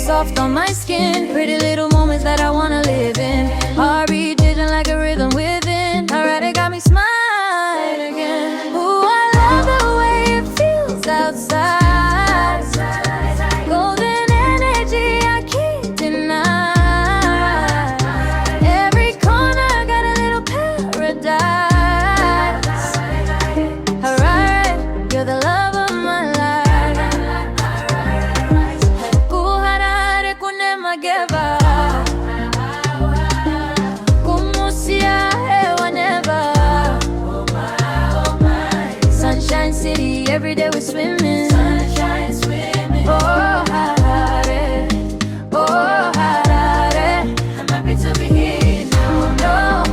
soft on my skin. Pretty little moments that I wanna live in. Heart beat vision like a rhythm within. Harare got me smiling again. Ooh, I love the way it feels outside. Golden energy I can't deny. Every corner got a little paradise. Harare, you're the love of my life. Ooh, Harare kunema geva. Sunshine City, every day we're swimming. Sunshine swimming. Oh, Harare, oh, Harare. I'm happy to be here. No,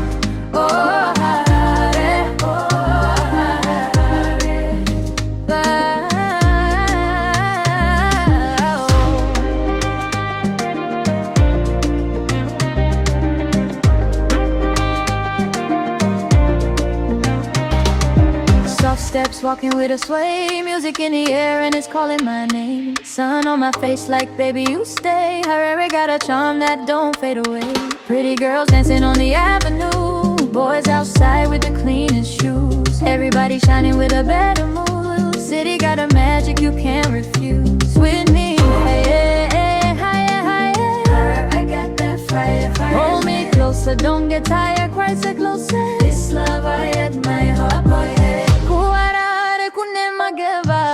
oh, Harare, oh, Harare. Soft steps walking with a sway, music in the air and it's calling my name. Sun on my face like baby you stay. Harare got a charm that don't fade away. Pretty girls dancing on the avenue, boys outside with the cleanest shoes. Everybody shining with a better mood. City got a magic you can't refuse. With me, hey, hey, higher, higher. I got that fire, fire. Hold me closer, don't get tired, quite so closer. This love I admire, heart boy, hey. Harare kunema geva.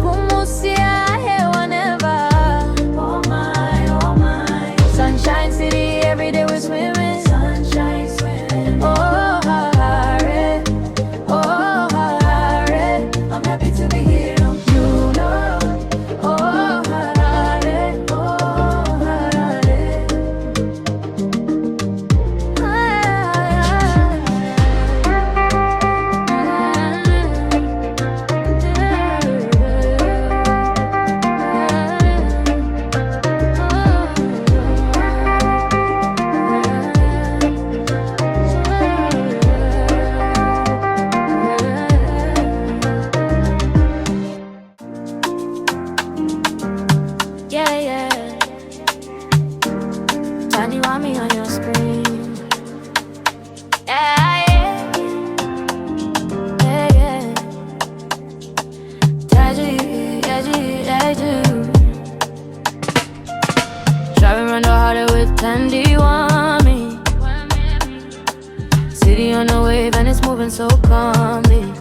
Kumusia hewa never. Oh my. Sunshine City, every day we're swimming. Sunshine swimming. Oh Harare, oh Harare. I'm happy to be here, don't you know? Oh Harare, oh Harare. Yeah. Tiny want me on your screen. Yeah. Driving around the harder with Tandy want me. City on the wave and it's moving so calmly.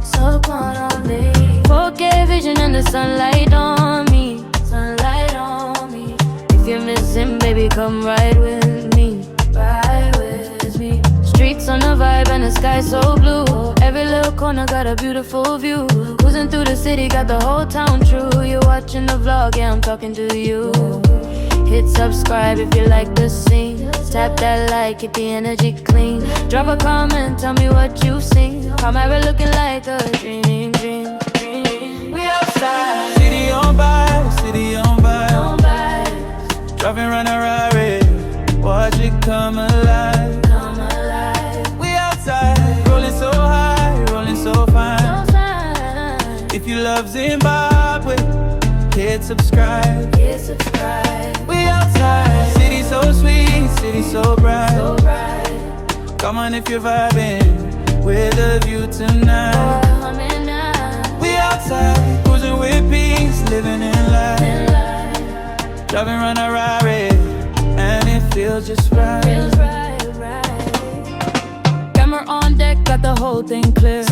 So calmly. 4K vision and the sunlight on me. Sunlight on me. If you're missing, baby, come ride with me. Ride with me. Streets on the vibe and the sky so blue. Every little corner got a beautiful view. Cruising through the city, got the whole town true. You're watching the vlog, yeah, I'm talking to you. Hit subscribe if you like the scene. Tap that like, keep the energy clean. Drop a comment, tell me what you seen. Camera looking like a dream. We outside. City on vibes, city on vibes. Driving around Harare, watch it come alive. We outside, rolling so high, rolling so fine. If you love Zimbabwe, hit subscribe. We outside, city so sweet, city so bright. Come on if you're vibing with a view tonight. We outside, cruising with peace, living in life. Driving around Harare, and it feels just right. Camera on deck, got the whole thing clear.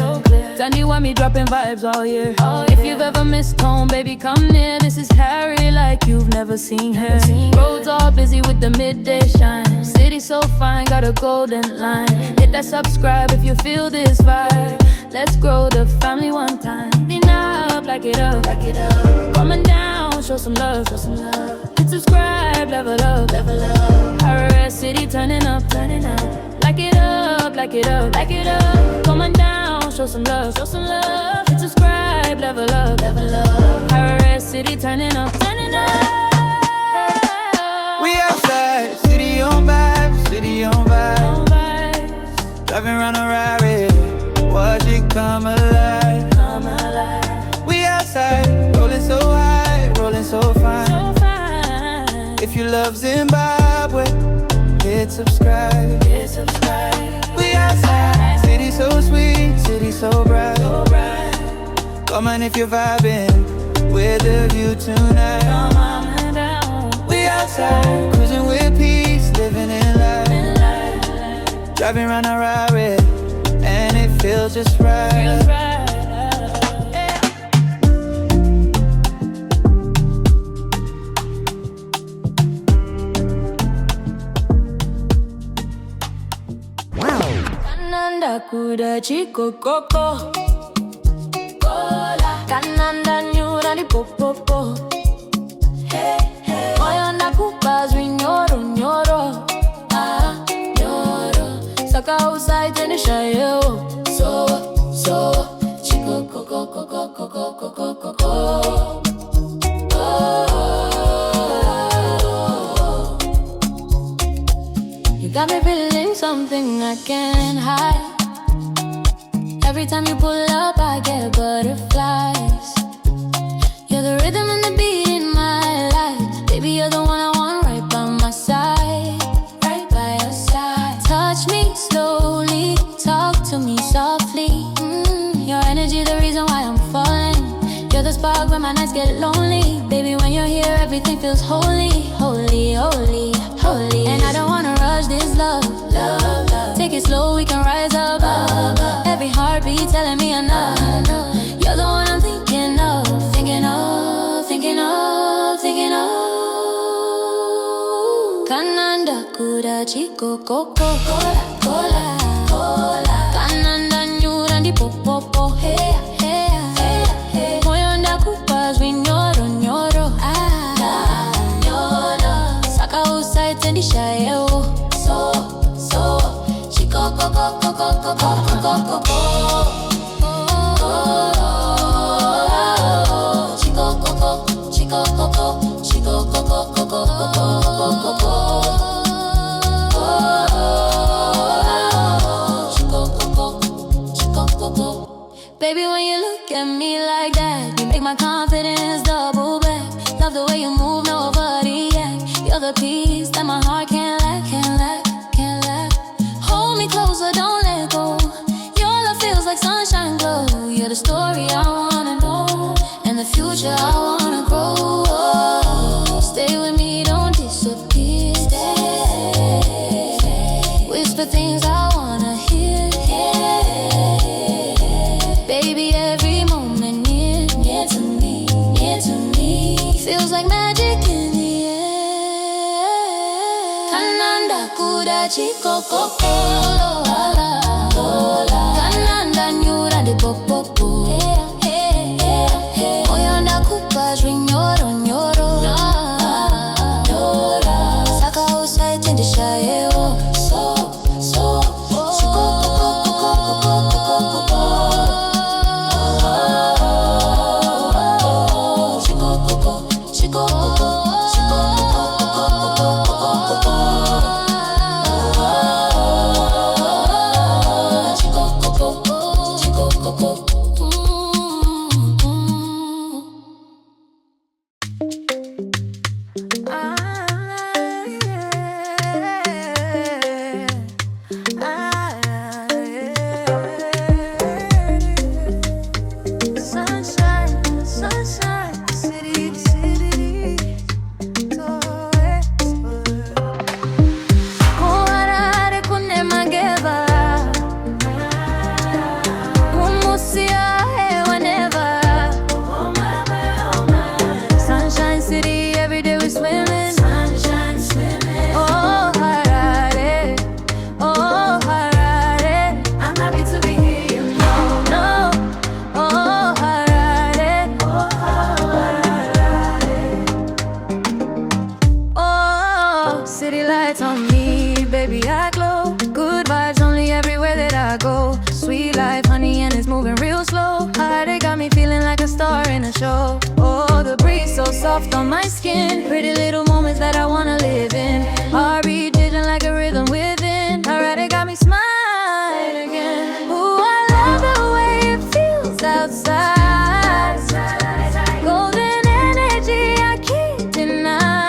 Tandy want me dropping vibes all year. If you've ever missed home, baby, come near. This is Harry like you've never seen her. Roads all busy with the midday shine. City so fine, got a golden line. Hit that subscribe if you feel this vibe. Let's grow the family one time. Lean up, like it up. Coming down, show some love. Hit subscribe, level up. Harare City turning up. Like it up. Coming down, show some love. Hit subscribe, level up. Harare City turning up. We outside, city on vibes, city on vibes. Driving around Harare, watch it come alive. We outside, rolling so high, rolling love Zimbabwe. Hit subscribe. We outside. City so sweet, city so bright. Come on if you're vibing with the view tonight. We outside, cruising with peace, living in life. Driving around Harare, and it feels just right. Kananda kuda chiko koko kola, kananda nyura ni popopo. Moyo nakupa zwinyoro nyoro, nyoro. Saka usaite nishayo, so chiko koko koko koko koko koko. You got me feeling something I can't hide. Every time you pull up, I get butterflies. You're the rhythm and the beat in my life. Baby, you're the one I want right by my side. Right by your side. Touch me slowly, talk to me softly. Your energy, the reason why I'm falling. You're the spark when my nights get lonely. Baby, when you're here, everything feels holy. Holy, holy, holy. And I don't wanna rush this love. Take it slow, we can rise up. Every heartbeat telling me enough. You're the one I'm thinking of. Thinking of, thinking of, thinking of. Kananda kuda chiko koko kola, kola, kola. Kananda nyura ndi popopo. Hey, hey, hey, hey. Moyo ndakupa zwinyoro nyoro, nyoro. Saka usaite ndishayo, so chiko koko koko koko koko koko. Chico coco, chico coco, chico coco, coco, coco, coco, chico coco, chico coco. Baby, when you look at me like that, you make my confidence double back. Love the way you move, nobody act. You're the piece that my heart can't lack, can't lack, can't lack. Hold me closer, don't let go. Your love feels like sunshine glow. You're the story I wanna know, and the future I wanna grow. Stay with me, don't disappear. Stay. Whisper things I wanna hear. Baby, every moment near to me, near to me. Feels like magic in the air. Kananda kuda chiko koko, kananda nyura de popopo. Moyo nakupa zwinyoro nyoro, saka usaite ndishayo, so chiko koko koko koko koko. Chiko koko, chiko koko, chiko koko koko koko. Chiko koko, chiko koko. Sunshine, sunshine, city, city, Harare kune mageva, kumusia hewa never. Sunshine city, every day we swimming. Sunshine swimming. Oh Harare, oh Harare. I'm happy to be here, you know. No, oh Harare, oh Harare. Oh, city lights on me, baby I glow. Good vibes only everywhere that I go. Sweet life, honey, and it's moving real slow. Harare got me feeling like a star in a show. Oh, the breeze so soft on my skin. Pretty little moments that I wanna live in. Heartbeat digging like a rhythm within. Harare got me smiling again. Ooh, I love the way it feels outside. Golden energy I can't deny.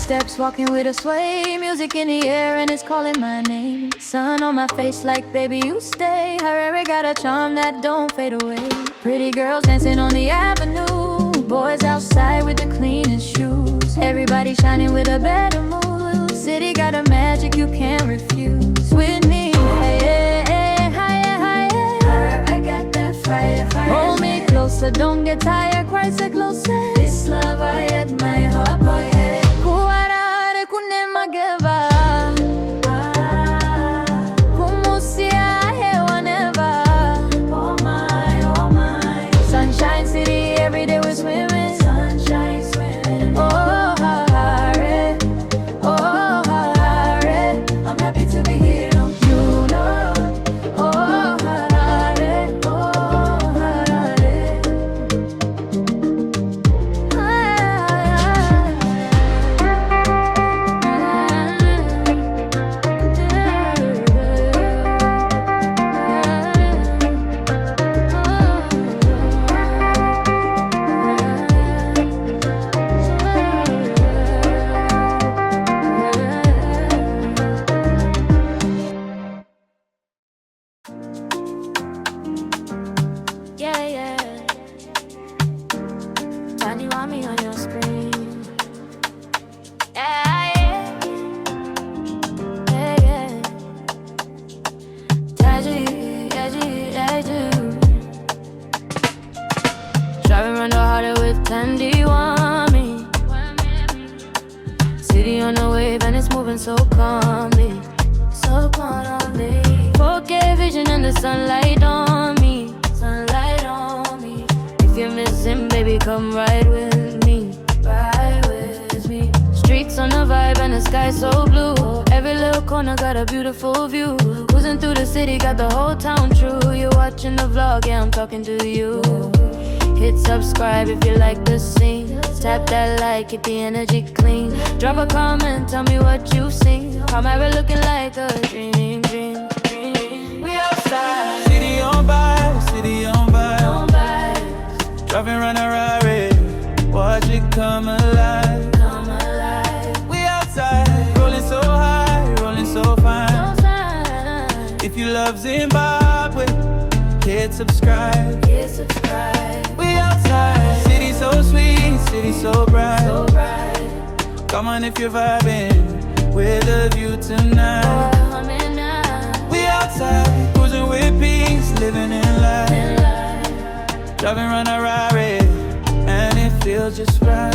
steps, walking with a sway. Music in the air and it's calling my name. Sun on my face like, baby, you stay. Harare got a charm that don't fade away. Pretty girls dancing on the avenue. Boys outside with the cleanest shoes. Everybody shining with a better mood. City got a magic you can't refuse. With me, hey, hey, higher, higher. Harare got that fire, fire. Hold me closer, don't get tired, quite so closer. This love I admire, oh boy. Kuwarare kune mageva. Kumusia hewa never. Oh my. Sunshine City, every day we're swimming. Sunshine swimming. Oh Harare, oh Harare. I'm happy to be here, don't you know? Oh Harare, oh Harare. Yeah. Tiny want me on your screen. Yeah. Driving around the harder with Tandy want me. City on the wave and it's moving so calmly. So calmly. 4K vision and the sunlight on me. Sunlight on me. If you're missing, baby, come ride with me. Ride with me. Streaks on the vibe and the sky so blue. Every little corner got a beautiful view. Cruising through the city, got the whole town true. You're watching the vlog, yeah, I'm talking to you. Hit subscribe if you like the scene. Tap that like, keep the energy clean. Drop a comment, tell me what you seen. Come ever looking like a dream. We outside. City on vibes, city on vibes. Driving around Harare, watch it come alive. We outside, rolling so high, rolling so fine. If you love Zimbabwe, hit subscribe. We outside, city so sweet, city so bright. Come on if you're vibing, with a view tonight. We outside, cruising with peace, living in life. Driving around Harare, and it feels just right.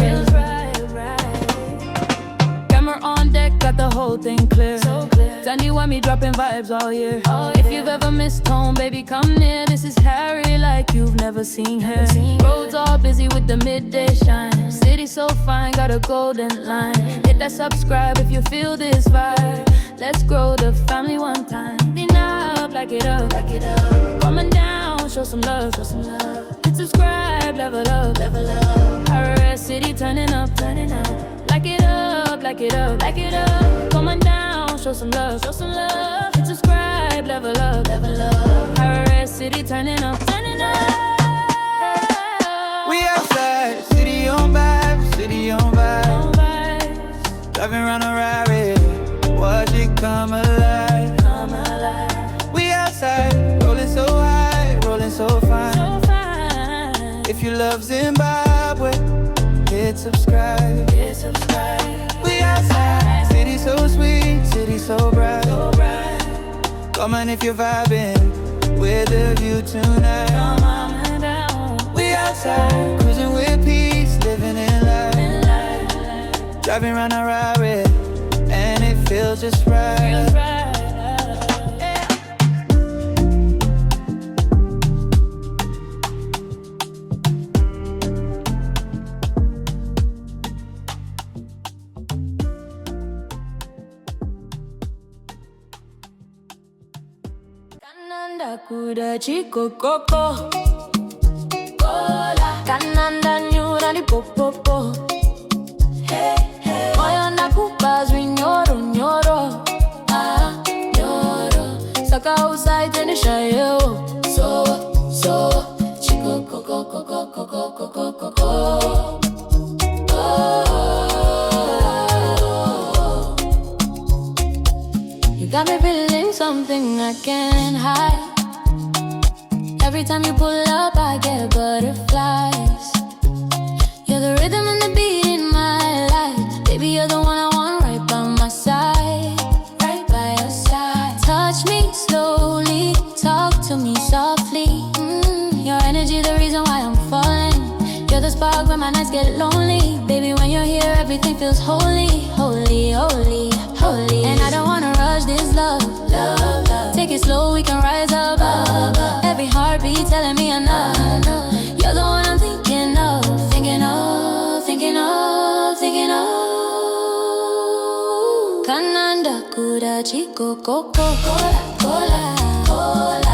Camera on deck, got the whole thing clear. Danny want me dropping vibes all year. If you've ever missed home, baby, come near. This is Harry like you've never seen her. Roads all busy with the midday shine. City so fine, got a golden line. Hit that subscribe if you feel this vibe. Let's grow the family one time. Lean up, like it up. Coming down, show some love. Hit subscribe, level up. Harare City turning up. Like it up. Coming down, show some love. Hit subscribe, level up. Harare City turning up. We outside, city on vibes. Driving around Harare, watch it come alive. We outside, rolling so high, rolling so fine. If you love Zimbabwe, hit subscribe. We outside, city so sweet, city so bright. Come on if you're vibing, with a view tonight. We outside, cruising with peace, living in life. Driving around Harare, and it feels just right. Kananda kuda chiko koko Kola Kananda nyura ni popopo Moyo nakupa zwi nyoro Saka usaite ni shayo So Chiko koko I can't hide. Every time you pull up, I get butterflies. You're the rhythm and the beat in my life. Baby, you're the one I want right by my side. Right by your side. Touch me slowly, talk to me softly. Your energy, the reason why I'm falling. You're the spark when my nights get lonely. Baby, when you're here, everything feels holy. Holy, holy, holy. And I don't wanna rush this love. Love, love. Take it slow, we can rise up. Every heartbeat telling me enough. You're the one I'm thinking of. Thinking of, thinking of, thinking of. Kananda kura chico coco cola, cola, cola.